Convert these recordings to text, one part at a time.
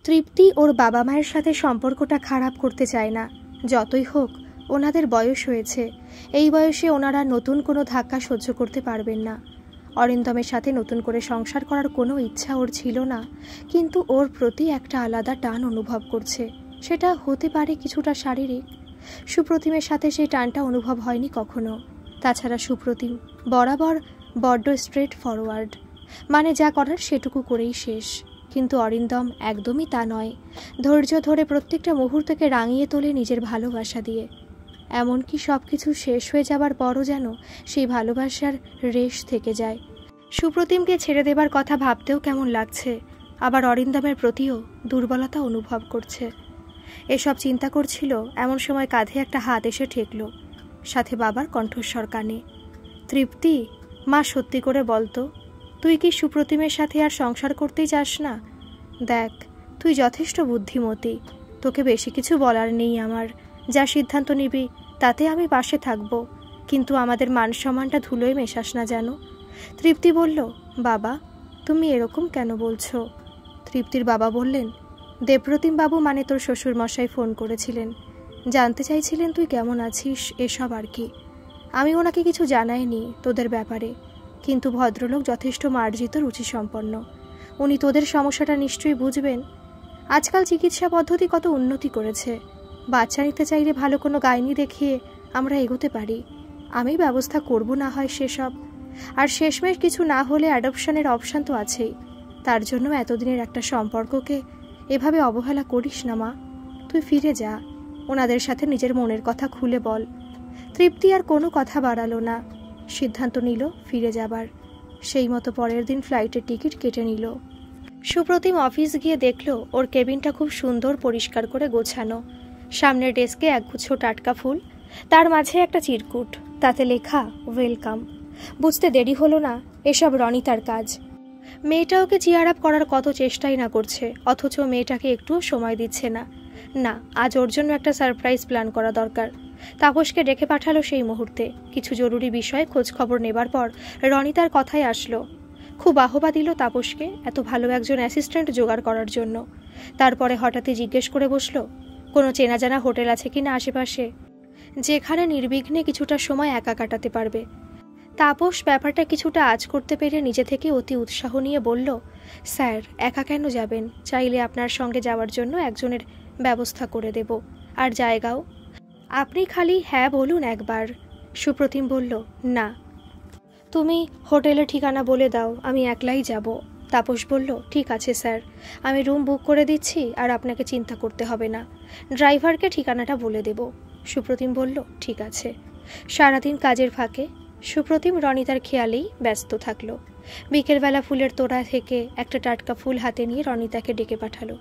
তৃপ্তি ওর বাবা মায়ের সাথে সম্পর্কটা খারাপ করতে চায় না। যতই হোক ওনাদের বয়স হয়েছে, এই বয়সে ওনারা নতুন কোনো ধাক্কা সহ্য করতে পারবেন না। অরিন্দমের সাথে নতুন করে সংসার করার কোনো ইচ্ছা ওর ছিল না, কিন্তু ওর প্রতি একটা আলাদা টান অনুভব করছে। সেটা হতে পারে কিছুটা শারীরিক। সুপ্রতিমের সাথে সেই টানটা অনুভব হয়নি কখনো। তাছাড়া সুপ্রতিম বরাবর বড্ড স্ট্রেট ফরওয়ার্ড, মানে যা করার সেটুকু করেই শেষ। কিন্তু অরিন্দম একদমই তা নয়। ধৈর্য ধরে প্রত্যেকটা মুহূর্তকে রাঙিয়ে তোলে নিজের ভালোবাসা দিয়ে। এমনকি সব কিছু শেষ হয়ে যাবার পরও যেন সেই ভালোবাসার রেশ থেকে যায়। সুপ্রতিমকে ছেড়ে দেবার কথা ভাবতেও কেমন লাগছে, আবার অরিন্দমের প্রতিও দুর্বলতা অনুভব করছে। এসব চিন্তা করছিল এমন সময় কাঁধে একটা হাত এসে ঠেকল, সাথে বাবার কণ্ঠস্বর কানে। তৃপ্তি, মা সত্যি করে বলতো, তুই কি সুপ্রতিমের সাথে আর সংসার করতেই চাস না? দেখ, তুই যথেষ্ট বুদ্ধিমতী, তোকে বেশি কিছু বলার নেই আমার। যা সিদ্ধান্ত নিবি তাতে আমি পাশে থাকব, কিন্তু আমাদের মান সম্মানটা ধুলোয় মেশাস না যেন। তৃপ্তি বলল, বাবা তুমি এরকম কেন বলছো? তৃপ্তির বাবা বললেন, দেবপ্রতিম বাবু মানে তোর শ্বশুর মশাই ফোন করেছিলেন, জানতে চাইছিলেন তুই কেমন আছিস, এসব আর কি। আমি ওনাকে কিছু জানাইনি তোদের ব্যাপারে, কিন্তু ভদ্রলোক যথেষ্ট মার্জিত রুচিসম্পন্ন, উনি তোদের সমস্যাটা নিশ্চয়ই বুঝবেন। আজকাল চিকিৎসা পদ্ধতি কত উন্নতি করেছে, বাচ্চা নিতে চাইলে ভালো কোনো গাইনি দেখিয়ে আমরা এগোতে পারি। আমি ব্যবস্থা করব না হয় সেসব, আর শেষমেশ কিছু না হলে অ্যাডপশনের অপশান তো আছেই। তার জন্য এতদিনের একটা সম্পর্ককে এভাবে অবহেলা করিস না মা। তুই ফিরে যা, ওনাদের সাথে নিজের মনের কথা খুলে বল। তৃপ্তি আর কোনো কথা বাড়ালো না, সিদ্ধান্ত নিল ফিরে যাবার। সেই মতো পরের দিন ফ্লাইটের টিকিট কেটে নিল। সুপ্রতিম অফিস গিয়ে দেখল ওর কেবিনটা খুব সুন্দর পরিষ্কার করে গোছানো। সামনের ডেস্কে একগুচ্ছ টাটকা ফুল, তার মাঝে একটা চিরকুট, তাতে লেখা ওয়েলকাম। বুঝতে দেরি হলো না এসব রনিতার কাজ। মেয়েটা ওকে চিয়ার আপ করার কত চেষ্টাই না করছে, অথচ মেয়েটাকে একটুও সময় দিচ্ছে না। না, আজ ওর জন্য একটা সারপ্রাইজ প্ল্যান করা দরকার। তাপসকে ডেকে পাঠালো সেই মুহূর্তে। কিছু জরুরি বিষয়ে খোঁজ খবর নেবার পর রনিতার কথাই আসলো। খুব বাহবা দিল তাপসকে এত ভালো একজন অ্যাসিস্ট্যান্ট জোগাড় করার জন্য। তারপরে হঠাৎই জিজ্ঞেস করে বসলো, কোনো চেনা জানা হোটেল আছে কিনা আশেপাশে, যেখানে নির্বিঘ্নে কিছুটা সময় একা কাটাতে পারবে। তাপস ব্যাপারটা কিছুটা আঁচ করতে পেরে নিজে থেকে অতি উৎসাহ নিয়ে বলল, স্যার একা কেন যাবেন, চাইলে আপনার সঙ্গে যাওয়ার জন্য একজনের ব্যবস্থা করে দেব, আর জায়গাও। আপনি খালি হ্যাঁ বলুন একবার। সুপ্রতিম বলল, না, তুমি হোটেলের ঠিকানা বলে দাও, আমি একলাই যাব। তাপস বলল, ঠিক আছে স্যার, আমি রুম বুক করে দিচ্ছি, আর আপনাকে চিন্তা করতে হবে না, ড্রাইভারকে ঠিকানাটা বলে দেব। সুপ্রতিম বলল, ঠিক আছে। সারাদিন কাজের ফাঁকে সুপ্রতিম রনিতার খেয়ালেই ব্যস্ত থাকলো। বিকেলবেলা ফুলের তোড়া থেকে একটা টাটকা ফুল হাতে নিয়ে রনিতাকে ডেকে পাঠালো।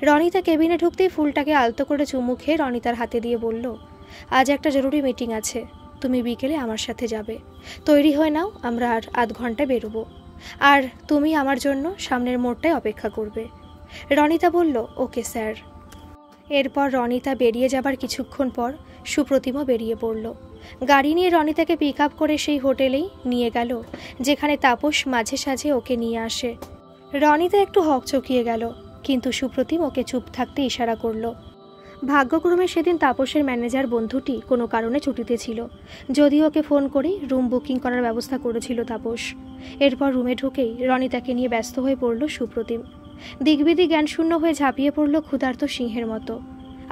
রনিতা কেবিনে ঢুকতেই ফুলটাকে আলতো করে চুমু খেয়ে রনিতার হাতে দিয়ে বলল, আজ একটা জরুরি মিটিং আছে, তুমি বিকেলে আমার সাথে যাবে। তৈরি হয়ে নাও, আমরা আর আধ ঘন্টায় বেরোবো, আর তুমি আমার জন্য সামনের মোড়টায় অপেক্ষা করবে। রনিতা বলল, ওকে স্যার। এরপর রনিতা বেরিয়ে যাবার কিছুক্ষণ পর সুপ্রতিমও বেরিয়ে পড়ল। গাড়ি নিয়ে রনিতাকে পিক আপ করে সেই হোটেলেই নিয়ে গেল যেখানে তাপস মাঝে সাঝে ওকে নিয়ে আসে। রনিতা একটু হকচকিয়ে গেল, কিন্তু সুপ্রতিম ওকে চুপ থাকতে ইশারা করল। ভাগ্যক্রমে সেদিন তাপসের ম্যানেজার বন্ধুটি কোনো কারণে ছুটিতে ছিল, যদিও ওকে ফোন করে রুম বুকিং করার ব্যবস্থা করেছিল তাপস। এরপর রুমে ঢুকেই রনিতাকে নিয়ে ব্যস্ত হয়ে পড়ল সুপ্রতিম। দিগ্বিদিক জ্ঞানশূন্য হয়ে ঝাঁপিয়ে পড়ল ক্ষুধার্ত সিংহের মতো।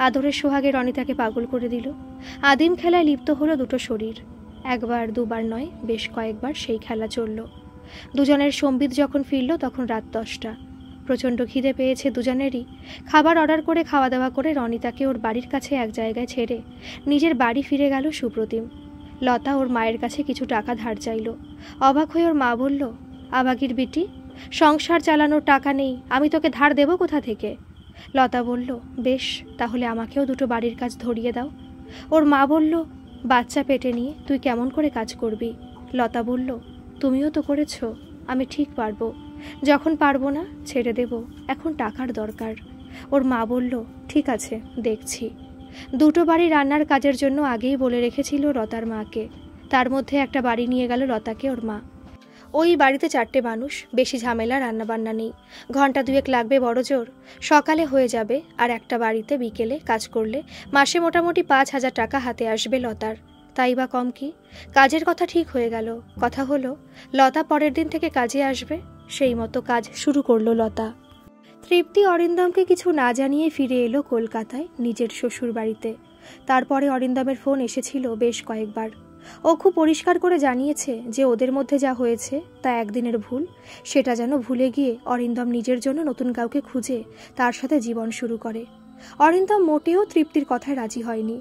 আদরের সোহাগে রনিতাকে পাগল করে দিল। আদিম খেলায় লিপ্ত হলো দুটো শরীর। একবার দুবার নয়, বেশ কয়েকবার সেই খেলা চলল। দুজনের সম্বিত যখন ফিরল তখন রাত 10টা। প্রচণ্ড খিদে পেয়েছে দুজনেরই। খাবার অর্ডার করে খাওয়া দাওয়া করে রনিতাকে ওর বাড়ির কাছে এক জায়গায় ছেড়ে নিজের বাড়ি ফিরে গেল সুপ্রতিম। লতা ওর মায়ের কাছে কিছু টাকা ধার চাইল। অবাক হয়ে ওর মা বলল, আবাগির বিটি, সংসার চালানোর টাকা নেই, আমি তোকে ধার দেব কোথা থেকে? লতা বলল, বেশ, তাহলে আমাকেও দুটো বাড়ির কাজ ধরিয়ে দাও। ওর মা বলল, বাচ্চা পেটে নিয়ে তুই কেমন করে কাজ করবি? লতা বলল, তুমিও তো করেছ, আমি ঠিক পারবো, যখন পারবো না ছেড়ে দেব, এখন টাকার দরকার। ওর মা বলল, ঠিক আছে, দেখছি। দুটো বাড়ি রান্নার কাজের জন্য আগেই বলে রেখেছিল লতার মাকে। তার মধ্যে একটা বাড়ি নিয়ে গেল লতাকে ওর মা। ওই বাড়িতে 4টে মানুষ, বেশি ঝামেলা রান্নাবান্না নেই, ঘন্টা 2 লাগবে বড় জোর, সকালে হয়ে যাবে। আর একটা বাড়িতে বিকেলে কাজ করলে মাসে মোটামুটি 5,000 টাকা হাতে আসবে লতার। তাই বা কম কি? কাজের কথা ঠিক হয়ে গেল। কথা হলো লতা পরের দিন থেকে কাজে আসবে। সেই মতো কাজ শুরু করলো লতা। তৃপ্তি অরিন্দমকে কিছু না জানিয়ে ফিরে এলো কলকাতায় নিজের শ্বশুর বাড়িতে। তারপরে অরিন্দমের ফোন এসেছিল বেশ কয়েকবার। ও খুব পরিষ্কার করে জানিয়েছে যে ওদের মধ্যে যা হয়েছে তা একদিনের ভুল। সেটা যেন ভুলে গিয়ে অরিন্দম নিজের জন্য নতুন কাউকে খুঁজে তার সাথে জীবন শুরু করে। অরিন্দম মোটেও তৃপ্তির কথায় রাজি হয়নি।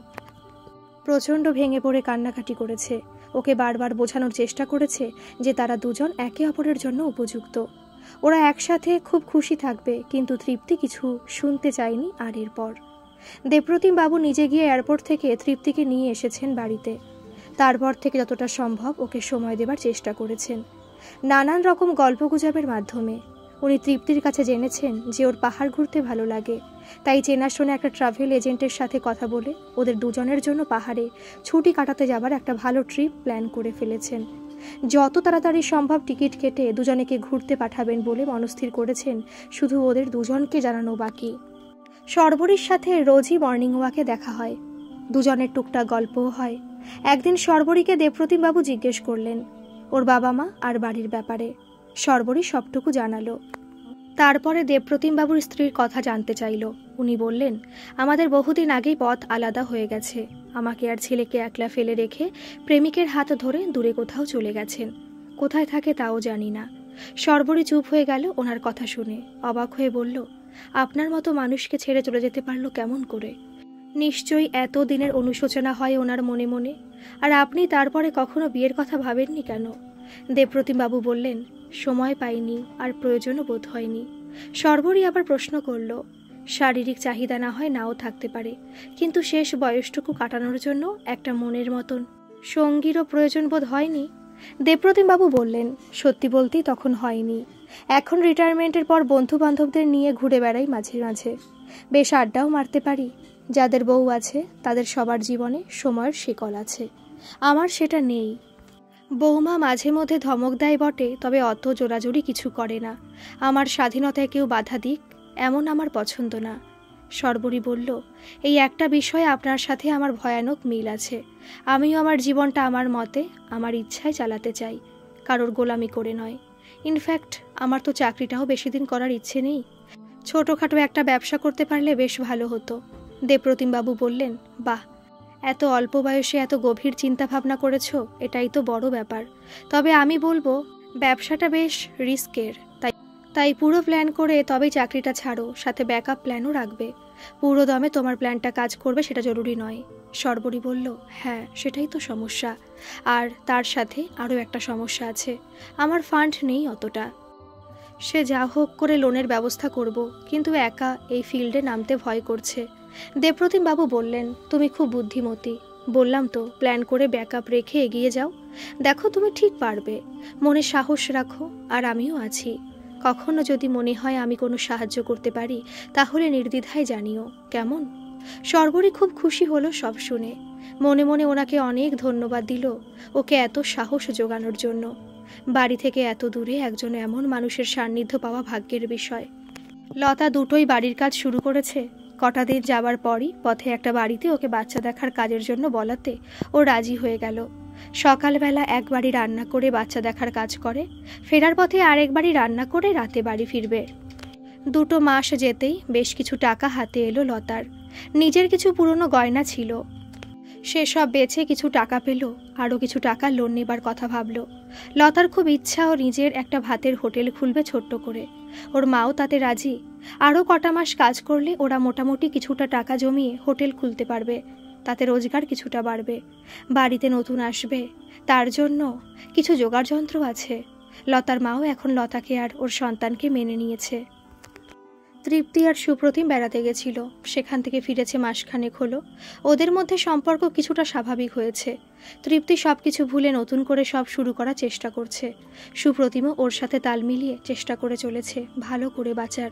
প্রচণ্ড ভেঙে পড়ে কান্নাকাটি করেছে। ওকে বারবার বোঝানোর চেষ্টা করেছে যে তারা দুজন একে অপরের জন্য উপযুক্ত, ওরা একসাথে খুব খুশি থাকবে। কিন্তু তৃপ্তি কিছু শুনতে চায়নি। আর এরপর দেবপ্রতিম বাবু নিজে গিয়ে এয়ারপোর্ট থেকে তৃপ্তিকে নিয়ে এসেছেন বাড়িতে। তারপর থেকে যতটা সম্ভব ওকে সময় দেবার চেষ্টা করেছেন নানান রকম গল্পগুজবের মাধ্যমে। উনি তৃপ্তির কাছে জেনেছেন যে ওর পাহাড় ঘুরতে ভালো লাগে, তাই চেনাশোনা একটা ট্রাভেল এজেন্টের সাথে কথা বলে ওদের দুজনের জন্য পাহাড়ে ছুটি কাটাতে যাবার একটা ভালো ট্রিপ প্ল্যান করে ফেলেছেন। যত তাড়াতাড়ি সম্ভব টিকিট কেটে দুজনেকে ঘুরতে পাঠাবেন বলে মনস্থির করেছেন। শুধু ওদের দুজনকে জানানো বাকি। শর্বরীর সাথে রোজই মর্নিং ওয়াকে দেখা হয়, দুজনের টুকটাক গল্পও হয়। একদিন শর্বরীকে দেবপ্রতিম বাবু জিজ্ঞেস করলেন ওর বাবা মা আর বাড়ির ব্যাপারে। শর্বরী সবটুকু জানালো। তারপরে দেবপ্রতিম বাবুর স্ত্রীর কথা জানতে চাইল। উনি বললেন আমাদের বহুদিন আগেই পথ আলাদা হয়ে গেছে। আমাকে আর ছেলেকে একলা ফেলে রেখে প্রেমিকের হাত ধরে দূরে কোথাও চলে গেছেন। কোথায় থাকে তাও জানি না। শর্বরী চুপ হয়ে গেল ওনার কথা শুনে। অবাক হয়ে বলল আপনার মতো মানুষকে ছেড়ে চলে যেতে পারলো কেমন করে? নিশ্চয়ই এত দিনের অনুশোচনা হয় ওনার মনে মনে। আর আপনি তারপরে কখনো বিয়ের কথা ভাবেননি কেন? দেবপ্রতিম বাবু বললেন সময় পাইনি আর প্রয়োজনও বোধ হয়নি। শর্বরী আবার প্রশ্ন করল শারীরিক চাহিদা না হয় নাও থাকতে পারে, কিন্তু শেষ বয়সটুকু কাটানোর জন্য একটা মনের মতন সঙ্গীরও প্রয়োজন বোধ হয়নি? দেবপ্রতিম বাবু বললেন সত্যি বলতেই তখন হয়নি। এখন রিটায়ারমেন্টের পর বন্ধু বান্ধবদের নিয়ে ঘুরে বেড়াই মাঝে মাঝে, বেশ আড্ডাও মারতে পারি। যাদের বউ আছে তাদের সবার জীবনে সময়ের শিকল আছে, আমার সেটা নেই। বৌমা মাঝে মধ্যে ধমক দেয় বটে, তবে অত জোরাজুরি কিছু করে না। আমার স্বাধীনতায় কেউ বাধা দিক এমন আমার পছন্দ না। শর্বরী বলল এই একটা বিষয়ে আপনার সাথে আমার ভয়ানক মিল আছে। আমিও আমার জীবনটা আমার মতে আমার ইচ্ছায় চালাতে চাই, কারোর গোলামি করে নয়। ইনফ্যাক্ট আমার তো চাকরিটাও বেশি দিন করার ইচ্ছে নেই। ছোটোখাটো একটা ব্যবসা করতে পারলে বেশ ভালো হতো। দেবপ্রতিম বাবু বললেন বাহ, এত অল্প বয়সে এত গভীর চিন্তা ভাবনা করেছ, এটাই তো বড় ব্যাপার। তবে আমি বলবো ব্যবসাটা বেশ রিস্কের, তাই পুরো প্ল্যান করে তবেই চাকরিটা ছাড়ো, সাথে ব্যাকআপ প্ল্যানও রাখবে। পুরো দমে তোমার প্ল্যানটা কাজ করবে সেটা জরুরি নয়। শর্বরী বলল হ্যাঁ সেটাই তো সমস্যা। আর তার সাথে আরও একটা সমস্যা আছে, আমার ফান্ড নেই অতটা। সে যা হোক করে লোনের ব্যবস্থা করব, কিন্তু একা এই ফিল্ডে নামতে ভয় করছে। দেবপ্রতিম বাবু বললেন তুমি খুব বুদ্ধিমতী। বললাম তো প্ল্যান করে ব্যাকআপ রেখে এগিয়ে যাও। দেখো তুমি ঠিক পারবে, মনে সাহস রাখো। আর আমিও আছি। কখনো যদি মনে হয় আমি কোনো সাহায্য করতে পারি তাহলে নির্দ্বিধায় জানিও, কেমন? শর্বরী খুব খুশি হলো সব শুনে। মনে মনে ওনাকে অনেক ধন্যবাদ দিল ওকে এত সাহস জোগানোর জন্য। বাড়ি থেকে এত দূরে একজন এমন মানুষের সান্নিধ্য পাওয়া ভাগ্যের বিষয়। লতা দুটোই বাড়ির কাজ শুরু করেছে। কটা দিন যাবার পরই পথে একটা বাড়িতে ওকে বাচ্চা দেখার কাজের জন্য বলাতে ও রাজি হয়ে গেল। সকালবেলা একবারই রান্না করে বাচ্চা দেখার কাজ করে, ফেরার পথে আরেকবারই রান্না করে রাতে বাড়ি ফিরবে। 2 মাস যেতেই বেশ কিছু টাকা হাতে এলো লতার। নিজের কিছু পুরনো গয়না ছিল, সেসব বেচে কিছু টাকা পেল। আরও কিছু টাকা লোন নেবার কথা ভাবল। লতার খুব ইচ্ছা ও নিজের একটা ভাতের হোটেল খুলবে ছোট্ট করে। ওর মাও তাতে রাজি। আরও কটা মাস কাজ করলে ওরা মোটামুটি কিছুটা টাকা জমিয়ে হোটেল খুলতে পারবে, তাতে রোজগার কিছুটা বাড়বে। বাড়িতে নতুন আসবে, তার জন্য কিছু জোগাড় যন্ত্র আছে। লতার মাও এখন লতাকে আর ওর সন্তানকে মেনে নিয়েছে। তৃপ্তি আর সুপ্রতিম বেড়াতে গেছিল, সেখান থেকে ফিরেছে মাসখানেক হলো। ওদের মধ্যে সম্পর্ক কিছুটা স্বাভাবিক হয়েছে। তৃপ্তি সব কিছু ভুলে নতুন করে সব শুরু করার চেষ্টা করছে। সুপ্রতিমও ওর সাথে তাল মিলিয়ে চেষ্টা করে চলেছে ভালো করে বাঁচার।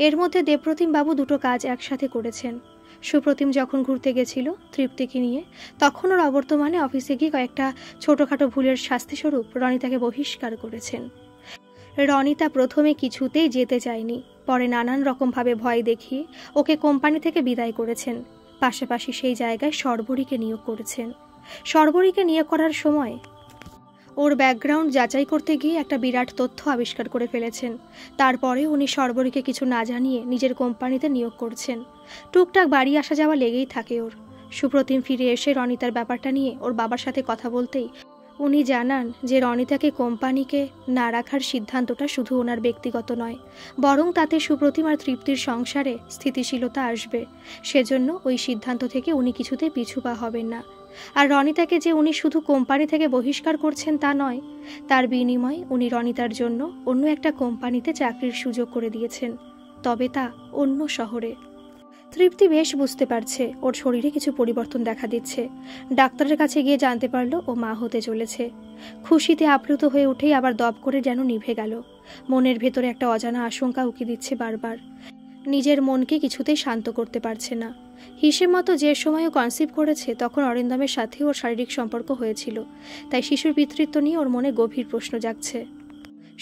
এর মধ্যে দেবপ্রতিম বাবু 2 কাজ একসাথে করেছেন। সুপ্রতিম যখন ঘুরতে গেছিল তৃপ্তিকে নিয়ে, তখন ওর অবর্তমানে অফিসে গিয়ে কয়েকটা ছোটোখাটো ভুলের শাস্তিস্বরূপ রনিতাকে বহিষ্কার করেছেন। রনিতা প্রথমে কিছুতেই যেতে চায়নি, পরে নানান রকমভাবে ভয় দেখিয়ে ওকে কোম্পানি থেকে বিদায় করেছেন। পাশাপাশি সেই জায়গায় শর্বরীকে নিয়োগ করেছেন। শর্বরীকে নিয়োগ করার সময় ওর ব্যাকগ্রাউন্ড যাচাই করতে গিয়ে একটা বিরাট তথ্য আবিষ্কার করে ফেলেছেন। তারপরে উনি শর্বরীকে কিছু না জানিয়ে নিজের কোম্পানিতে নিয়োগ করছেন। টুকটাক বাড়ি আসা যাওয়া লেগেই থাকে ওর। সুপ্রতিম ফিরে এসে রনিতার ব্যাপারটা নিয়ে ওর বাবার সাথে কথা বলতেই উনি জানান যে রনিতাকে কোম্পানিকে না রাখার সিদ্ধান্তটা শুধু ওনার ব্যক্তিগত নয়, বরং তাতে সুপ্রতিম আর তৃপ্তির সংসারে স্থিতিশীলতা আসবে। সেজন্য ওই সিদ্ধান্ত থেকে উনি কিছুতেই পিছু পা হবেন না। আর রনিতাকে যে উনি শুধু কোম্পানি থেকে বহিষ্কার করছেন তা নয়, তার বিনিময়ে উনি রনিতার জন্য অন্য একটা কোম্পানিতে চাকরির সুযোগ করে দিয়েছেন, তবে তা অন্য শহরে। তৃপ্তি বেশ বুঝতে পারছে ওর শরীরে কিছু পরিবর্তন দেখা দিচ্ছে। ডাক্তারের কাছে গিয়ে জানতে পারলো ও মা হতে চলেছে। খুশিতে আপ্লুত হয়ে উঠেই আবার দপ করে যেন নিভে গেল। মনের ভেতরে একটা অজানা আশঙ্কা উকি দিচ্ছে বারবার। নিজের মনকে কিছুতেই শান্ত করতে পারছে না। হিসেব মতো যে সময় ও কনসিভ করেছে তখন অরিন্দমের সাথে ওর শারীরিক সম্পর্ক হয়েছিল, তাই শিশুর পিতৃত্ব নিয়ে ওর মনে গভীর প্রশ্ন জাগছে।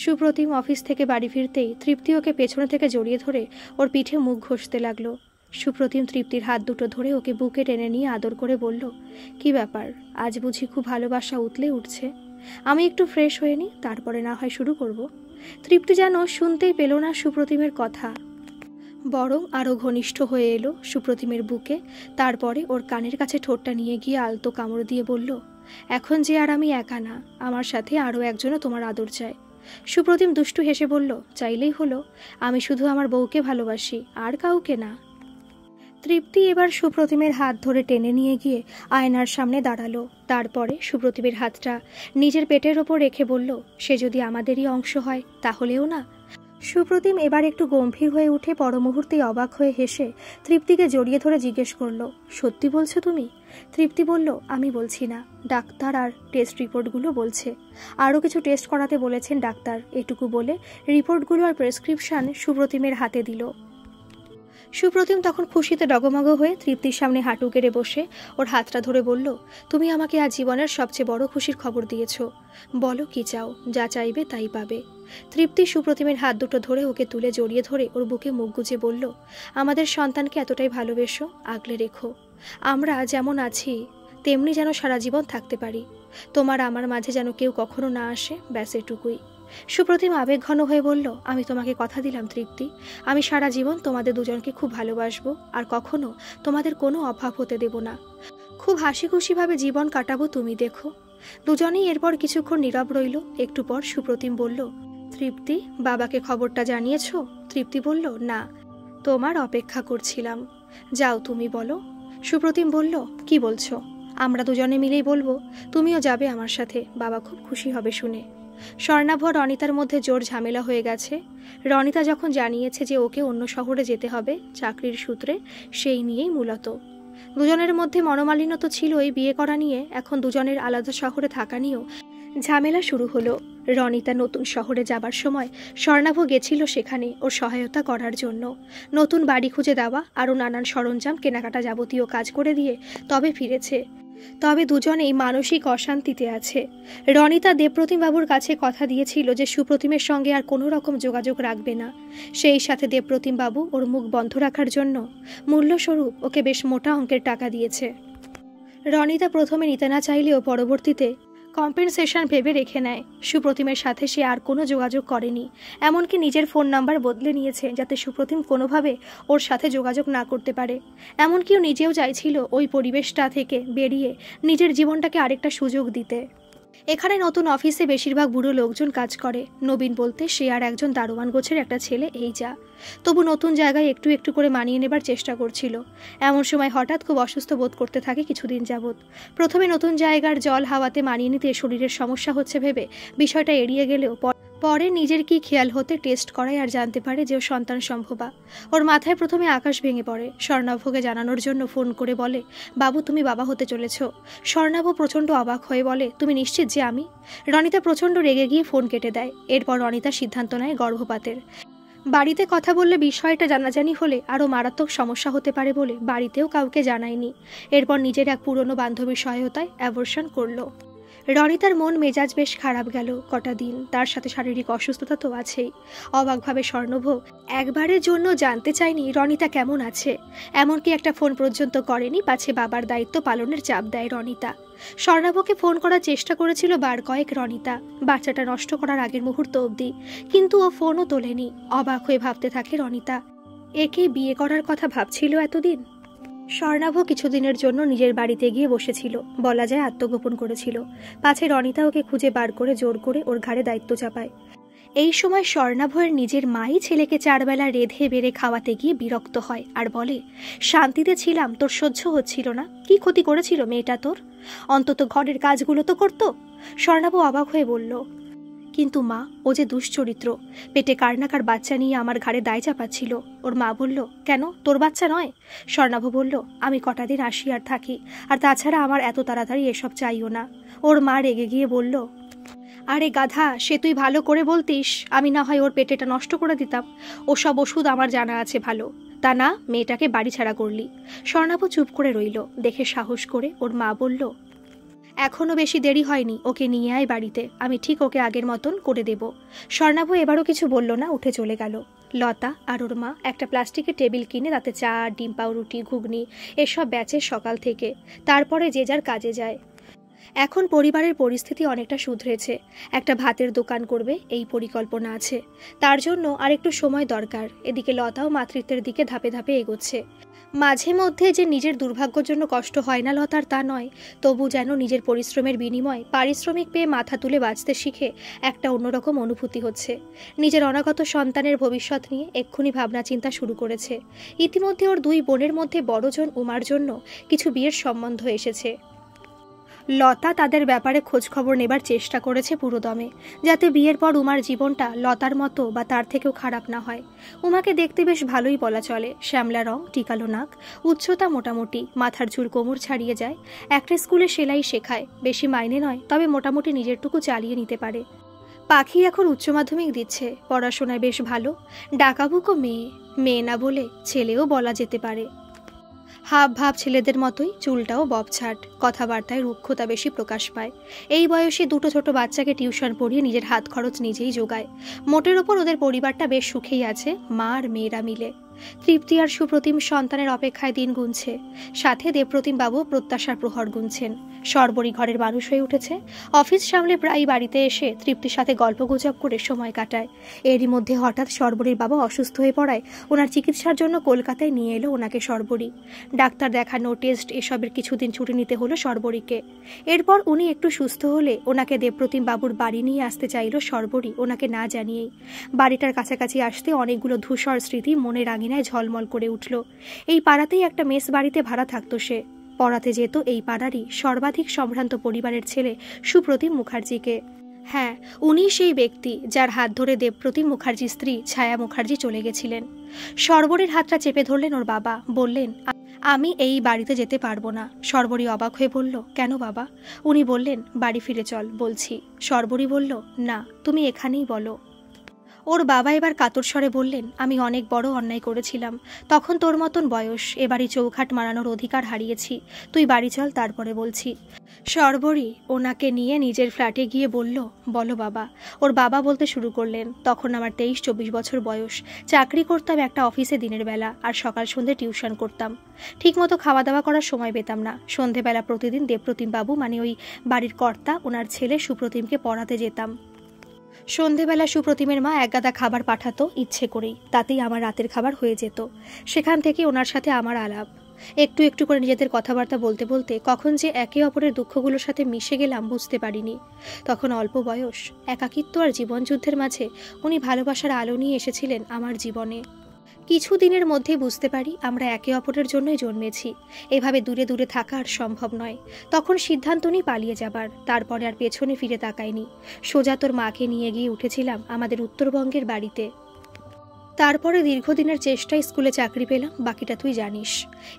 সুপ্রতিম অফিস থেকে বাড়ি ফিরতেই তৃপ্তি ওকে পেছনে থেকে জড়িয়ে ধরে ওর পিঠে মুখ ঘষতে লাগলো। সুপ্রতিম তৃপ্তির হাত দুটো ধরে ওকে বুকে টেনে নিয়ে আদর করে বলল, কি ব্যাপার, আজ বুঝি খুব ভালোবাসা উতলে উঠছে? আমি একটু ফ্রেশ হয়ে নিই, তারপরে না হয় শুরু করব। তৃপ্তি যেন শুনতেই পেল না সুপ্রতিমের কথা, বরং আরও ঘনিষ্ঠ হয়ে এলো সুপ্রতিমের বুকে। তারপরে ওর কানের কাছে ঠোঁটটা নিয়ে গিয়ে আলতো কামড় দিয়ে বলল, এখন যে আর আমি একা না, আমার সাথে আরও একজনও তোমার আদর চায়। সুপ্রতিম দুষ্টু হেসে বলল, চাইলেই হলো, আমি শুধু আমার বউকে ভালোবাসি, আর কাউকে না। তৃপ্তি এবার সুপ্রতিমের হাত ধরে টেনে নিয়ে গিয়ে আয়নার সামনে দাঁড়ালো। তারপরে সুপ্রতিমের হাতটা নিজের পেটের ওপর রেখে বলল, সে যদি আমাদেরই অংশ হয় তাহলেও না। সুপ্রতিম এবার একটু গম্ভীর হয়ে উঠে পর মুহূর্তেই অবাক হয়ে হেসে তৃপ্তিকে জড়িয়ে ধরে জিজ্ঞেস করলো, সত্যি বলছো তুমি? তৃপ্তি বলল, আমি বলছি না, ডাক্তার আর টেস্ট রিপোর্টগুলো বলছে। আরও কিছু টেস্ট করাতে বলেছেন ডাক্তার, এটুকু বলে রিপোর্টগুলো আর প্রেসক্রিপশন সুপ্রতিমের হাতে দিল। সুপ্রতিম তখন খুশিতে ডগমগ হয়ে তৃপ্তির সামনে হাঁটু গেড়ে বসে ওর হাতটা ধরে বলল, তুমি আমাকে আজ জীবনের সবচেয়ে বড় খুশির খবর দিয়েছ। বলো কি চাও, যা চাইবে তাই পাবে। তৃপ্তি সুপ্রতিমের হাত দুটো ধরে ওকে তুলে জড়িয়ে ধরে ওর বুকে মুখ গুজে বলল, আমাদের সন্তানকে এতটাই ভালোবেসো, আগলে রেখো। আমরা যেমন আছি তেমনি যেন সারা জীবন থাকতে পারি। তোমার আমার মাঝে যেন কেউ কখনো না আসে, ব্যাস এটুকুই। সুপ্রতিম আবেগঘন হয়ে বলল, আমি তোমাকে কথা দিলাম তৃপ্তি, আমি সারা জীবন তোমাদের দুজনকে খুব ভালোবাসবো, আর কখনো তোমাদের কোনো অভাব হতে দেব না। খুব হাসি খুশিভাবে জীবন কাটাবো, তুমি দেখো। দুজনেই এরপর কিছুক্ষণ নীরব রইল। একটু পর সুপ্রতিম বলল, তৃপ্তি, বাবাকে খবরটা জানিয়েছ? তৃপ্তি বলল, না, তোমার অপেক্ষা করছিলাম। যাও তুমি বলো। সুপ্রতিম বলল, কি বলছো? আমরা দুজনে মিলেই বলবো, তুমিও যাবে আমার সাথে, বাবা খুব খুশি হবে শুনে। স্বর্ণাভ রনিতার মধ্যে জোর ঝামেলা হয়ে গেছে। রনিতা যখন জানিয়েছে যে ওকে অন্য শহরে যেতে হবে চাকরির সূত্রে, সেই নিয়েই মূলত। দুজনের মধ্যে মনোমালিন্য তো ছিলই, বিয়ে করা নিয়ে এখন দুজনের আলাদা শহরে থাকা নিয়েও ঝামেলা শুরু হলো। রনিতা নতুন শহরে যাবার সময় স্বর্ণাভ গেছিল সেখানে ওর সহায়তা করার জন্য। নতুন বাড়ি খুঁজে দেওয়া, আরও নানান সরঞ্জাম কেনাকাটা যাবতীয় কাজ করে দিয়ে তবে ফিরেছে। তবে দুজনেই মানসিক অশান্তিতে আছে। রনিতা দেবপ্রতিম বাবুর কাছে কথা দিয়েছিল যে সুপ্রতিমের সঙ্গে আর কোনো রকম যোগাযোগ রাখবে না। সেই সাথে দেবপ্রতিম বাবু ওর মুখ বন্ধ রাখার জন্য মূল্যস্বরূপ ওকে বেশ মোটা অঙ্কের টাকা দিয়েছে। রনিতা প্রথমে নিতে না চাইলেও পরবর্তীতে কম্পেনসেশন ভেবে রেখে নেয়। সুপ্রতিমের সাথে সে আর কোনো যোগাযোগ করেনি, এমনকি নিজের ফোন নাম্বার বদলে নিয়েছে যাতে সুপ্রতিম কোনোভাবে ওর সাথে যোগাযোগ না করতে পারে। এমনকি ও নিজেও চাইছিল ওই পরিবেশটা থেকে বেরিয়ে নিজের জীবনটাকে আরেকটা সুযোগ দিতে। এখানে নতুন অফিসে বেশিরভাগ বুড়ো লোকজন কাজ করে। নবীন বলতে সে আর একজন দারোয়ান গোছের একটা ছেলে, এই যা। তবু নতুন জায়গায় একটু একটু করে মানিয়ে নেবার চেষ্টা করছিল। এমন সময় হঠাৎ খুব অসুস্থ বোধ করতে থাকে কিছুদিন যাবৎ। প্রথমে নতুন জায়গার জল হাওয়াতে মানিয়ে নিতে শরীরের সমস্যা হচ্ছে ভেবে বিষয়টা এড়িয়ে গেলেও পরে নিজের কি খেয়াল হতে টেস্ট করায় আর জানতে পারে যে ও সন্তান সম্ভবা। ওর মাথায় প্রথমে আকাশ ভেঙে পড়ে। স্বর্ণাভকে জানানোর জন্য ফোন করে বলে, বাবু তুমি বাবা হতে চলেছ। স্বর্ণাভ প্রচণ্ড অবাক হয়ে বলে, তুমি নিশ্চিত যে আমি? রনিতা প্রচণ্ড রেগে গিয়ে ফোন কেটে দেয়। এরপর রনিতা সিদ্ধান্ত নেয় গর্ভপাতের। বাড়িতে কথা বললে বিষয়টা জানাজানি হলে আরও মারাত্মক সমস্যা হতে পারে বলে বাড়িতেও কাউকে জানায়নি। এরপর নিজের এক পুরনো বান্ধবীর সহায়তায় অ্যাবর্শন করলো। রনিতার মন মেজাজ বেশ খারাপ গেল কটা দিন, তার সাথে শারীরিক অসুস্থতা তো আছেই। অবাকভাবে স্বর্ণভ একবারের জন্য জানতে চায়নি রনিতা কেমন আছে, এমনকি একটা ফোন পর্যন্ত করেনি, পাছে বাবার দায়িত্ব পালনের চাপ দেয় রনিতা। স্বর্ণভকে ফোন করার চেষ্টা করেছিল বার কয়েক রনিতা, বাচ্চাটা নষ্ট করার আগের মুহূর্ত অবধি, কিন্তু ও ফোনও তোলেনি। অবাক হয়ে ভাবতে থাকে রনিতা, একে বিয়ে করার কথা ভাবছিল এতদিন। স্বর্ণাভ কিছুদিনের জন্য নিজের বাড়িতে গিয়ে বসেছিল, বলা যায় আত্মগোপন করেছিল, পাছে রনিতা ওকে খুঁজে বার করে জোর করে ওর ঘাড়ে দায়িত্ব চাপায়। এই সময় স্বর্ণাভয়ের নিজের মাই ছেলেকে 4 বেলা রেধে বেড়ে খাওয়াতে গিয়ে বিরক্ত হয় আর বলে, শান্তিতে ছিলাম, তোর সহ্য হচ্ছিল না? কি ক্ষতি করেছিল মেয়েটা তোর? অন্তত ঘরের কাজগুলো তো করতো। স্বর্ণাভ অবাক হয়ে বলল, কিন্তু মা, ও যে দুশ্চরিত্র, পেটে কারনাকার বাচ্চা নিয়ে আমার ঘাড়ে দায় চাপাচ্ছিল। ওর মা বলল, কেন, তোর বাচ্চা নয়? স্বর্ণাভ বলল, আমি কটা দিন আসি আর থাকি, আর তাছাড়া আমার এত তাড়াতাড়ি এসব চাইও না। ওর মা রেগে গিয়ে বলল, আরে গাধা, সে তুই ভালো করে বলতিস, আমি না হয় ওর পেটেটা নষ্ট করে দিতাম। ওসব ওষুধ আমার জানা আছে ভালো, তা না মেয়েটাকে বাড়ি ছাড়া করলি। স্বর্ণাভ চুপ করে রইল। দেখে সাহস করে ওর মা বলল, এখনো বেশি দেরি হয়নি, ওকে নিয়ে আয় বাড়িতে, আমি ঠিক ওকে আগের মতন করে দেব। স্বর্ণাভ এবারও কিছু বলল না, উঠে চলে গেল। লতা আর ওর মা একটা প্লাস্টিকের টেবিল কিনে তাতে চা, ডিম, পাউরুটি, ঘুগনি এসব বেচে সকাল থেকে, তারপরে যে যার কাজে যায়। এখন পরিবারের পরিস্থিতি অনেকটা শুধরেছে, একটা ভাতের দোকান করবে এই পরিকল্পনা আছে। তার জন্য আর একটু সময় দরকার। এদিকে লতাও মাতৃত্বের দিকে ধাপে ধাপে এগোচ্ছে। মাঝে মধ্যে যে নিজের দুর্ভাগ্যের জন্য কষ্ট হয় না লতার তা নয়, তবু যেন নিজের পরিশ্রমের বিনিময়ে পারিশ্রমিক পেয়ে মাথা তুলে বাঁচতে শিখে একটা অন্যরকম অনুভূতি হচ্ছে। নিজের অনাগত সন্তানের ভবিষ্যৎ নিয়ে এক্ষুনি ভাবনা চিন্তা শুরু করেছে। ইতিমধ্যে ওর 2 বোনের মধ্যে বড়জন উমার জন্য কিছু বিয়ের সম্বন্ধ এসেছে। লতা তাদের ব্যাপারে খোঁজ খবর নেবার চেষ্টা করেছে পুরোদমে, যাতে বিয়ের পর উমার জীবনটা লতার মতো বা তার থেকেও খারাপ না হয়। উমাকে দেখতে বেশ ভালোই বলা চলে, শ্যামলা রং, টিকালো নাক, উচ্চতা মোটামুটি, মাথার চুল কোমর ছাড়িয়ে যায়, একটা স্কুলে সেলাই শেখায়, বেশি মাইনে নয়, তবে মোটামুটি নিজেরটুকু চালিয়ে নিতে পারে। পাখি এখন উচ্চ মাধ্যমিক দিচ্ছে, পড়াশোনায় বেশ ভালো, ডাকাবুকো মেয়ে, মেয়ে না বলে ছেলেও বলা যেতে পারে। হাব ভাব ছেলেদের মতোই, চুলটাও ববছাট, কথাবার্তায় রুক্ষতা বেশি প্রকাশ পায়। এই বয়সে 2 ছোট বাচ্চাকে টিউশন পড়িয়ে নিজের হাত খরচ নিজেই যোগায়। মোটের ওপর ওদের পরিবারটা বেশ সুখেই আছে, মা আর মেয়েরা মিলে। তৃপ্তি আর সুপ্রতিম সন্তানের অপেক্ষায় দিন গুনছে, সাথে দেবপ্রতিম বাবু প্রত্যাশার প্রহর গুনছেন। সর্বরী ঘরের মানুষ হয়ে উঠেছে, অফিস সামলে প্রায় বাড়িতে এসে তৃপ্তির সাথে গল্পগুজব করে সময় কাটায়। এরই মধ্যে হঠাৎ সর্বরীর বাবা অসুস্থ হয়ে পড়ায় ওনার চিকিৎসার জন্য কলকাতায় নিয়ে এলো ওনাকে সর্বরী। ডাক্তার দেখানো, টেস্ট এসবের কিছুদিন ছুটি নিতে হলো সর্বরীকে। এরপর উনি একটু সুস্থ হলে ওনাকে দেবপ্রতিম বাবুর বাড়ি নিয়ে আসতে চাইল সর্বরী, ওনাকে না জানিয়েই। বাড়িটার কাছাকাছি আসতে অনেকগুলো ধূসর স্মৃতি মনের আঙিনায় ঝলমল করে উঠল। এই পাড়াতেই একটা মেস বাড়িতে ভাড়া থাকতো সে, পড়াতে যেত এই পাড়ারই সর্বাধিক সম্ভ্রান্ত পরিবারের ছেলে সুপ্রতিম মুখার্জিকে। হ্যাঁ, উনি সেই ব্যক্তি যার হাত ধরে দেবপ্রতিম মুখার্জির স্ত্রী ছায়া মুখার্জি চলে গেছিলেন। সর্বরীর হাতটা চেপে ধরলেন ওর বাবা, বললেন, আমি এই বাড়িতে যেতে পারবো না। সর্বরী অবাক হয়ে বলল, কেন বাবা? উনি বললেন, বাড়ি ফিরে চল বলছি। সর্বরী বলল, না, তুমি এখানেই বলো। ওর বাবা এবার কাতর স্বরে বললেন, আমি অনেক বড় অন্যায় করেছিলাম, তখন তোর মতন বয়স, এবারই চৌখাট মারানোর অধিকার হারিয়েছি, তুই বাড়ি চল, তারপরে বলছি। সর্বরী ওনাকে নিয়ে নিজের ফ্ল্যাটে গিয়ে বলল, বলো বাবা। ওর বাবা বলতে শুরু করলেন, তখন আমার 23-24 বছর বয়স, চাকরি করতাম একটা অফিসে দিনের বেলা, আর সকাল সন্ধ্যে টিউশন করতাম, ঠিকমতো খাওয়া দাওয়া করার সময় পেতাম না। সন্ধেবেলা প্রতিদিন দেবপ্রতিম বাবু মানে ওই বাড়ির কর্তা, ওনার ছেলে সুপ্রতিমকে পড়াতে যেতাম। সন্ধেবেলা সুপ্রতিমের মা একগাদা খাবার পাঠাতো ইচ্ছে করেই, তাতেই আমার রাতের খাবার হয়ে যেত। সেখান থেকে ওনার সাথে আমার আলাপ, একটু একটু করে নিজেদের কথাবার্তা বলতে বলতে কখন যে একে অপরের দুঃখগুলোর সাথে মিশে গেলাম বুঝতে পারিনি। তখন অল্প বয়স, একাকিত্ব আর জীবনযুদ্ধের মাঝে উনি ভালোবাসার আলো নিয়ে এসেছিলেন আমার জীবনে। কিছুদিনের মধ্যে বুঝতে পারি আমরা একে অপরের জন্যই জন্মেছি, এভাবে দূরে দূরে থাকা আর সম্ভব নয়। তখন সিদ্ধান্ত নিই পালিয়ে যাবার, তারপরে আর পেছনে ফিরে তাকাইনি। সোজা তোর মাকে নিয়ে গিয়ে উঠেছিলাম আমাদের উত্তরবঙ্গের বাড়িতে। তারপরে দীর্ঘদিনের চেষ্টায় স্কুলে চাকরি পেলাম, বাকিটা তুই জানিস।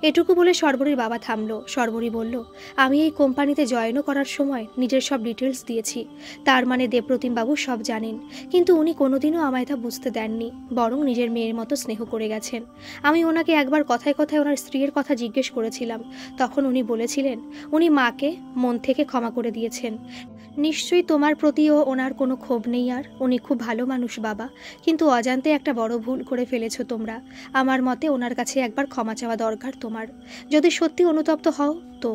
এটুকু বলে শর্বরীর বাবা থামলো। শর্বরী বলল, আমি এই কোম্পানিতে জয়েনও করার সময় নিজের সব ডিটেলস দিয়েছি। তার মানে দেবপ্রতিম বাবু সব জানেন, কিন্তু উনি কোনোদিনও আমায় তা বুঝতে দেননি, বরং নিজের মেয়ের মতো স্নেহ করে গেছেন। আমি ওনাকে একবার কথায় কথায় ওনার স্ত্রীর কথা জিজ্ঞেস করেছিলাম, তখন উনি বলেছিলেন উনি মাকে মন থেকে ক্ষমা করে দিয়েছেন। নিশ্চয়ই তোমার প্রতিও ওনার কোনো ক্ষোভ নেই, আর উনি খুব ভালো মানুষ বাবা, কিন্তু অজান্তে একটা বড় ভুল করে ফেলেছো তোমরা। আমার মতে ওনার কাছে একবার ক্ষমা চাওয়া দরকার তোমার, যদি সত্যি অনুতপ্ত হও তো।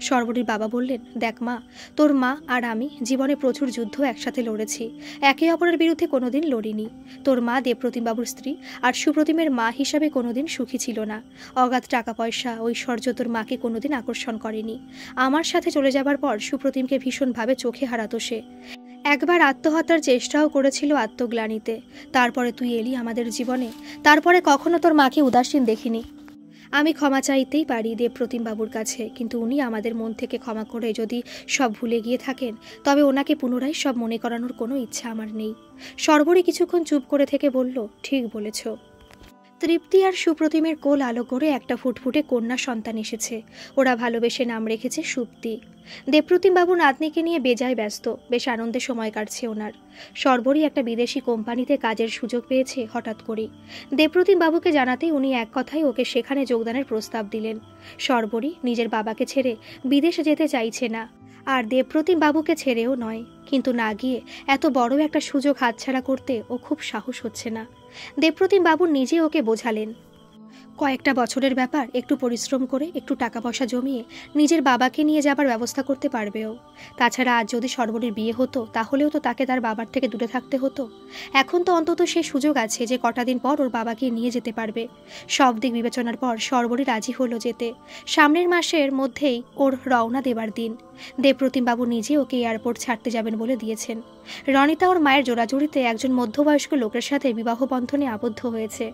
শর্বরীর বাবা বললেন, দেখ মা, তোর মা আর আমি জীবনে প্রচুর যুদ্ধ একসাথে লড়েছি, একে অপরের বিরুদ্ধে কোনোদিন লড়িনি। তোর মা দেবপ্রতিম বাবুর স্ত্রী আর সুপ্রতিমের মা হিসাবে কোনোদিন সুখী ছিল না। অগাধ টাকা পয়সা, ঐশ্বর্য তোর মাকে কোনোদিন আকর্ষণ করেনি। আমার সাথে চলে যাবার পর সুপ্রতিমকে ভীষণভাবে চোখে হারাতো সে। একবার আত্মহত্যার চেষ্টাও করেছিল আত্মগ্লানিতে। তারপরে তুই এলি আমাদের জীবনে, তারপরে কখনো তোর মাকে উদাসীন দেখিনি। আমি ক্ষমা চাইতেই পারি দেবপ্রতিম বাবুর কাছে, কিন্তু উনি আমাদের মন থেকে ক্ষমা করে যদি সব ভুলে গিয়ে থাকেন, তবে ওনাকে পুনরায় সব মনে করানোর কোনো ইচ্ছা আমার নেই। শর্বরী কিছুক্ষণ চুপ করে থেকে বলল, ঠিক বলেছ। তৃপ্তি আর সুপ্রতিমের কোল আলো করে একটা ফুটফুটে কন্যা সন্তান এসেছে। ওরা ভালোবেসে নাম রেখেছে সুপ্তি। দেবপ্রতিম বাবু নাতনিকে নিয়ে বেজায় ব্যস্ত, বেশ আনন্দে সময় কাটছে ওনার। শর্বরী একটা বিদেশি কোম্পানিতে কাজের সুযোগ পেয়েছে হঠাৎ করেই। দেবপ্রতিম বাবুকে জানাতেই উনি এক কথায় ওকে সেখানে যোগদানের প্রস্তাব দিলেন। শর্বরী নিজের বাবাকে ছেড়ে বিদেশে যেতে চাইছে না, আর দেবপ্রতিম বাবুকে ছেড়েও নয়, কিন্তু না গিয়ে এত বড় একটা সুযোগ হাতছাড়া করতে ও খুব সাহস হচ্ছে না। দেবপ্রতিম বাবু নিজে ওকে বোঝালেন, কয়েকটা বছরের ব্যাপার, একটু পরিশ্রম করে একটু টাকা পয়সা জমিয়ে নিজের বাবাকে নিয়ে যাবার ব্যবস্থা করতে পারবে ও। তাছাড়া আজ যদি শর্বরীর বিয়ে হতো, তাহলেও তো তাকে তার বাবার থেকে দূরে থাকতে হতো। এখন তো অন্তত সে সুযোগ আছে যে কটা দিন পর ওর বাবাকে নিয়ে যেতে পারবে। সব দিক বিবেচনার পর শর্বরী রাজি হলো যেতে। সামনের মাসের মধ্যেই ওর রওনা দেবার দিন। দেবপ্রতিম বাবু নিজে ওকে এয়ারপোর্ট ছাড়তে যাবেন বলে দিয়েছেন। রনিতা ওর মায়ের জোড়াজুড়িতে একজন মধ্যবয়স্ক লোকের সাথে বিবাহ বন্ধনে আবদ্ধ হয়েছে।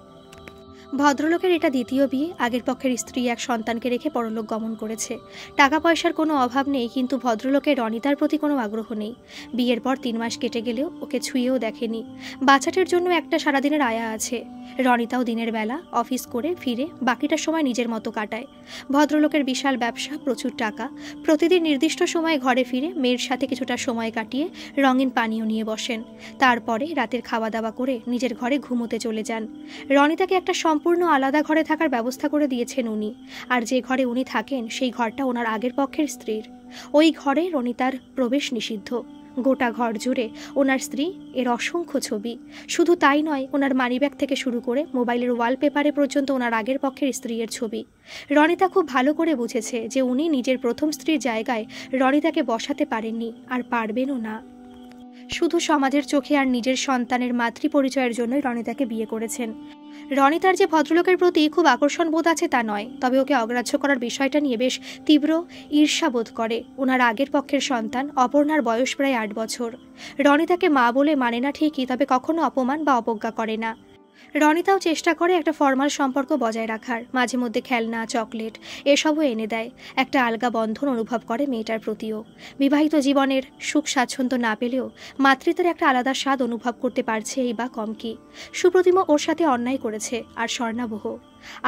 ভদ্রলোকের এটা দ্বিতীয় বিয়ে। আগের পক্ষের স্ত্রী এক সন্তানকে রেখে পরলোক গমন করেছে। টাকা পয়সার কোনো অভাব নেই, কিন্তু ভদ্রলোকের রনিতার প্রতি কোনো আগ্রহ নেই। বিয়ের পর 3 মাস কেটে গেলেও ওকে ছুঁয়েও দেখেনি। বাচ্চাটির জন্য একটা সারাদিনের আয়া আছে। রনিতাও দিনের বেলা অফিস করে ফিরে বাকিটা সময় নিজের মতো কাটায়। ভদ্রলোকের বিশাল ব্যবসা, প্রচুর টাকা। প্রতিদিন নির্দিষ্ট সময়ে ঘরে ফিরে মেয়ের সাথে কিছুটা সময় কাটিয়ে রঙিন পানীয় নিয়ে বসেন। তারপরে রাতের খাওয়া দাওয়া করে নিজের ঘরে ঘুমোতে চলে যান। রনিতাকে একটা সম্পূর্ণ আলাদা ঘরে থাকার ব্যবস্থা করে দিয়েছেন উনি, আর যে ঘরে উনি থাকেন সেই ঘরটা ওনার আগের পক্ষের স্ত্রীর। ওই ঘরে রনিতার প্রবেশ নিষিদ্ধ। গোটা ঘর জুড়ে ওনার স্ত্রী এর অসংখ্য ছবি। শুধু তাই নয়, ওনার মানিব্যাগ থেকে শুরু করে মোবাইলের ওয়ালপেপারে পর্যন্ত ওনার আগের পক্ষের স্ত্রীর ছবি। রনিতা খুব ভালো করে বুঝেছে যে উনি নিজের প্রথম স্ত্রীর জায়গায় রনিতাকে বসাতে পারেননি, আর পারবেনও না। শুধু সমাজের চোখে আর নিজের সন্তানের মাতৃ পরিচয়ের জন্যই রনিতাকে বিয়ে করেছেন। রনিতার যে ভদ্রলোকের প্রতি খুব আকর্ষণ বোধ আছে তা নয়, তবে ওকে অগ্রাহ্য করার বিষয়টা নিয়ে বেশ তীব্র ঈর্ষাবোধ করে। ওনার আগের পক্ষের সন্তান অপর্ণার বয়স প্রায় 8 বছর। রনিতাকে মা বলে মানে না ঠিকই, তবে কখনো অপমান বা অবজ্ঞা করে না। রনিতাও চেষ্টা করে একটা ফর্মাল সম্পর্ক বজায় রাখার। মাঝে মধ্যে খেলনা, চকলেট এসবও এনে দেয়। একটা আলগা বন্ধন অনুভব করে মেয়েটার প্রতিও। বিবাহিত জীবনের সুখ স্বাচ্ছন্দ্য না পেলেও মাতৃত্বের একটা আলাদা স্বাদ অনুভব করতে পারছে, এই বা কম কি। সুপ্রতিমা ওর সাথে অন্যায় করেছে, আর স্বর্ণাবহ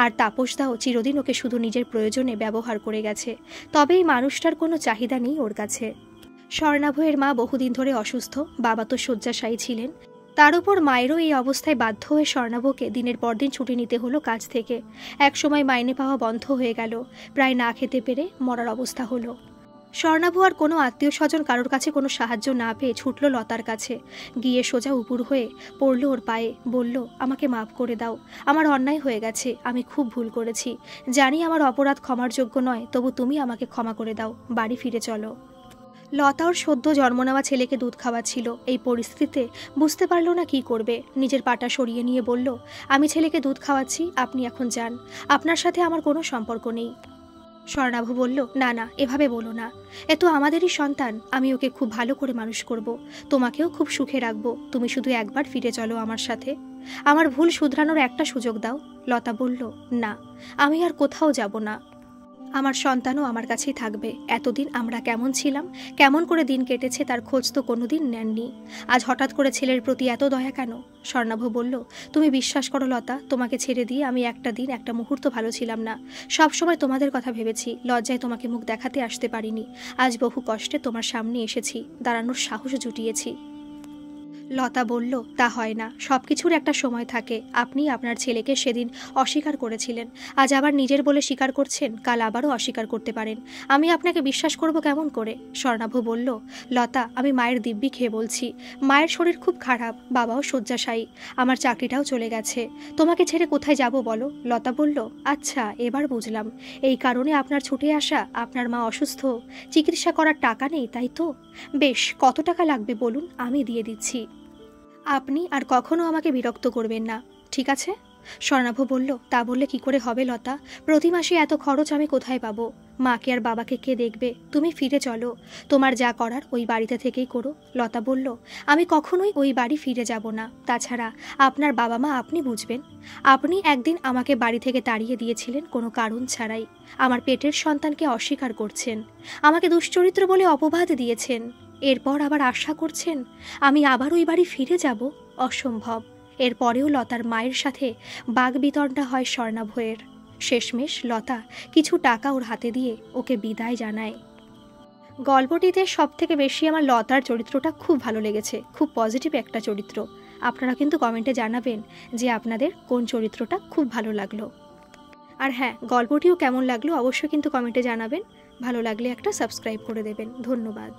আর তাপসদাও চিরদিন ওকে শুধু নিজের প্রয়োজনে ব্যবহার করে গেছে। তবে এই মানুষটার কোনো চাহিদা নেই ওর কাছে। স্বর্ণাভয়ের মা বহুদিন ধরে অসুস্থ, বাবা তো শয্যাশায়ী ছিলেন। তার উপর মায়েরও এই অবস্থায় বাধ্য হয়ে স্বর্ণাভকে দিনের পর দিন ছুটি নিতে হলো কাজ থেকে। একসময় মাইনে পাওয়া বন্ধ হয়ে গেল, প্রায় না খেতে পেরে মরার অবস্থা হলো। স্বর্ণাভু আর কোনো আত্মীয় স্বজন কারোর কাছে কোনো সাহায্য না পেয়ে ছুটল লতার কাছে। গিয়ে সোজা উপুর হয়ে পড়ল ওর পায়ে, বলল, আমাকে মাফ করে দাও, আমার অন্যায় হয়ে গেছে, আমি খুব ভুল করেছি, জানি আমার অপরাধ ক্ষমার যোগ্য নয়, তবু তুমি আমাকে ক্ষমা করে দাও, বাড়ি ফিরে চলো। লতা ওর সদ্য জন্ম নেওয়া ছেলেকে দুধ খাওয়াচ্ছিল। এই পরিস্থিতিতে বুঝতে পারল না কি করবে। নিজের পাটা সরিয়ে নিয়ে বলল, আমি ছেলেকে দুধ খাওয়াচ্ছি, আপনি এখন যান, আপনার সাথে আমার কোনো সম্পর্ক নেই। স্বর্ণাভ বলল, না না, এভাবে বলো না, এ তো আমাদেরই সন্তান, আমি ওকে খুব ভালো করে মানুষ করব, তোমাকেও খুব সুখে রাখবো, তুমি শুধু একবার ফিরে চলো আমার সাথে, আমার ভুল শুধরানোর একটা সুযোগ দাও। লতা বলল, না, আমি আর কোথাও যাব না। আমার সন্তানও আমার কাছেই থাকবে। এতদিন আমরা কেমন ছিলাম, কেমন করে দিন কেটেছে তার খোঁজ তো কোনোদিন নেননি। আজ হঠাৎ করে ছেলের প্রতি এত দয়া কেন? স্বর্ণাভ বলল, তুমি বিশ্বাস করো লতা, তোমাকে ছেড়ে দিয়ে আমি একটা দিন একটা মুহূর্ত ভালো ছিলাম না। সব সময় তোমাদের কথা ভেবেছি, লজ্জায় তোমাকে মুখ দেখাতে আসতে পারিনি। আজ বহু কষ্টে তোমার সামনে এসেছি, দাঁড়ানোর সাহস জুটিয়েছি। লতা বলল, তা হয় না, সব কিছুর একটা সময় থাকে। আপনি আপনার ছেলেকে সেদিন অস্বীকার করেছিলেন, আজ আবার নিজের বলে স্বীকার করছেন, কাল আবারও অস্বীকার করতে পারেন। আমি আপনাকে বিশ্বাস করব কেমন করে? স্বর্ণাভ বলল, লতা, আমি মায়ের দিব্যি খেয়ে বলছি, মায়ের শরীর খুব খারাপ, বাবাও শয্যাশায়ী, আমার চাকরিটাও চলে গেছে। তোমাকে ছেড়ে কোথায় যাব বলো? লতা বলল, আচ্ছা এবার বুঝলাম, এই কারণে আপনার ছুটে আসা। আপনার মা অসুস্থ, চিকিৎসা করার টাকা নেই, তাই তো? বেশ, কত টাকা লাগবে বলুন, আমি দিয়ে দিচ্ছি। আপনি আর কখনো আমাকে বিরক্ত করবেন না, ঠিক আছে? স্বর্ণাভ বলল, তা বললে কি করে হবে লতা? প্রতি মাসে এত খরচ আমি কোথায় পাবো? মাকে আর বাবাকে কে দেখবে? তুমি ফিরে চলো, তোমার যা করার ওই বাড়িতে থেকেই করো। লতা বলল, আমি কখনোই ওই বাড়ি ফিরে যাব না। তাছাড়া আপনার বাবা মা আপনি বুঝবেন। আপনি একদিন আমাকে বাড়ি থেকে তাড়িয়ে দিয়েছিলেন কোনো কারণ ছাড়াই। আমার পেটের সন্তানকে অস্বীকার করছেন, আমাকে দুশ্চরিত্র বলে অপবাদ দিয়েছেন। এরপর আবার আশা করছেন আমি আবার ওই বাড়ি ফিরে যাব? অসম্ভব। এরপরেও লতার মায়ের সাথে বাগবিতণ্ডা হয় স্বর্ণাভয়ের। শেষমেশ লতা কিছু টাকা ওর হাতে দিয়ে ওকে বিদায় জানায়। গল্পটিতে সবথেকে বেশি আমার লতার চরিত্রটা খুব ভালো লেগেছে, খুব পজিটিভ একটা চরিত্র। আপনারা কিন্তু কমেন্টে জানাবেন যে আপনাদের কোন চরিত্রটা খুব ভালো লাগলো। আর হ্যাঁ, গল্পটিও কেমন লাগলো অবশ্যই কিন্তু কমেন্টে জানাবেন। ভালো লাগলে একটা সাবস্ক্রাইব করে দেবেন। ধন্যবাদ।